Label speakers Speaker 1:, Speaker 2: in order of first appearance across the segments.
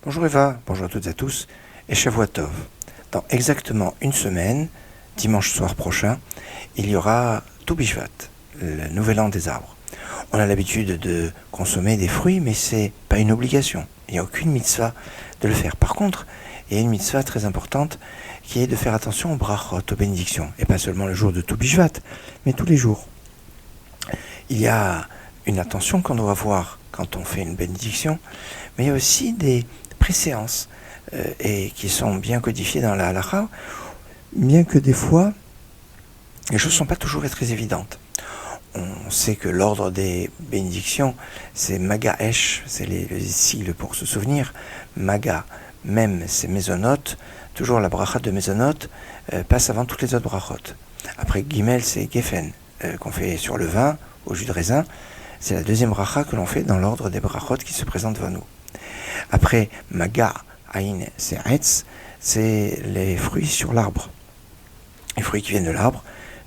Speaker 1: Bonjour Eva, bonjour à toutes et à tous, et Shavua Tov. Dans exactement une semaine, dimanche soir prochain, il y aura Tu Bishvat, le nouvel an des arbres. On a l'habitude de consommer des fruits, mais c'est pas une obligation. Il n'y a aucune mitzvah de le faire. Par contre, il y a une mitzvah très importante qui est de faire attention aux brachot, aux bénédictions, et pas seulement le jour de Tu Bishvat, mais tous les jours. Il y a une attention qu'on doit avoir quand on fait une bénédiction, mais il y a aussi des préséances et qui sont bien codifiées dans la halakha, bien que des fois, les choses ne sont pas toujours très évidentes. On sait que l'ordre des bénédictions, c'est Maga Esh, c'est les sigles pour se souvenir. Maga, même, c'est Mésonote. Toujours la bracha de Mésonote passe avant toutes les autres brachot. Après Gimel, c'est Geffen, qu'on fait sur le vin, au jus de raisin. C'est la deuxième bracha que l'on fait dans l'ordre des brachot qui se présentent devant nous. Après Maga, Aïn, c'est Etz, c'est les fruits sur l'arbre. Les fruits qui viennent de l'arbre,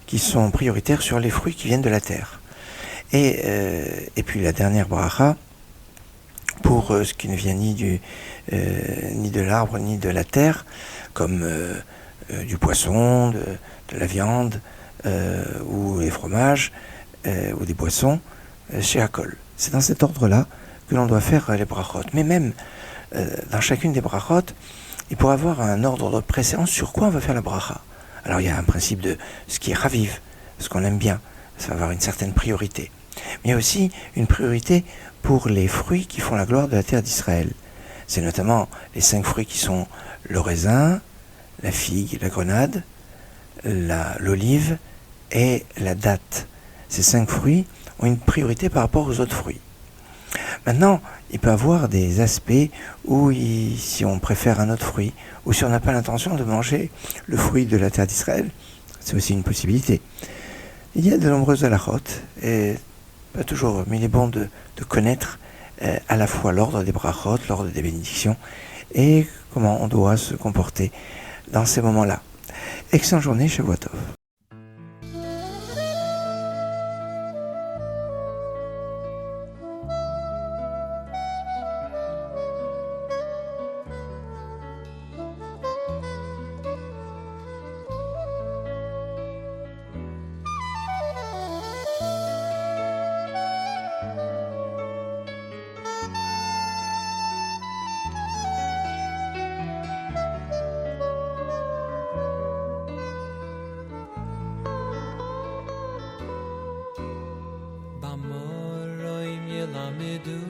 Speaker 1: qui sont prioritaires sur les fruits qui viennent de la terre. Et puis la dernière bracha, pour ce qui ne vient ni de l'arbre ni de la terre, comme du poisson, de la viande, ou les fromages, ou des boissons, chez Hakol. C'est dans cet ordre-là que l'on doit faire les brachot. Mais même dans chacune des brachot, il pourrait avoir un ordre de préséance sur quoi on va faire la bracha. Alors il y a un principe de ce qui est raviv, ce qu'on aime bien, ça va avoir une certaine priorité. Mais il y a aussi une priorité pour les fruits qui font la gloire de la terre d'Israël. C'est notamment les 5 fruits qui sont le raisin, la figue, la grenade, l'olive et la date. Ces 5 fruits ont une priorité par rapport aux autres fruits. Maintenant, il peut y avoir des aspects où, si on préfère un autre fruit, ou si on n'a pas l'intention de manger le fruit de la terre d'Israël, c'est aussi une possibilité. Il y a de nombreuses halachot, et pas toujours, mais il est bon de connaître à la fois l'ordre des brachot, l'ordre des bénédictions, et comment on doit se comporter dans ces moments-là. Excellente journée, Shavua Tov.
Speaker 2: ילמדו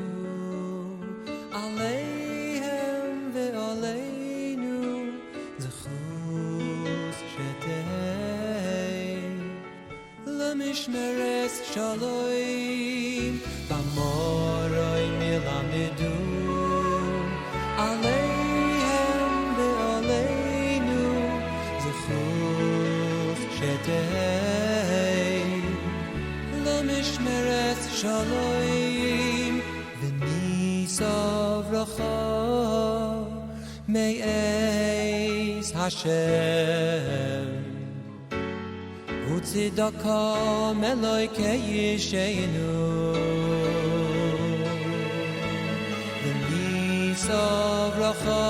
Speaker 2: עליהם ועלינו זכות שתהי למשמרת שלום במורים ילמדו עליהם ועלינו זכות שתהי למשמרת שלום Savracha me'ez Hashem Utzidaka meloikei Yisheinu V'ni Savracha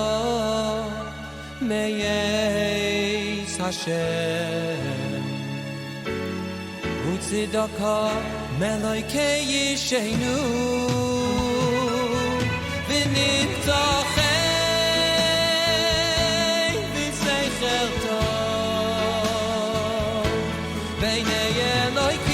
Speaker 2: me'ez Hashem Utzidaka meloikei Yisheinu ונתאחד בשכל טוב בעיני אלוהים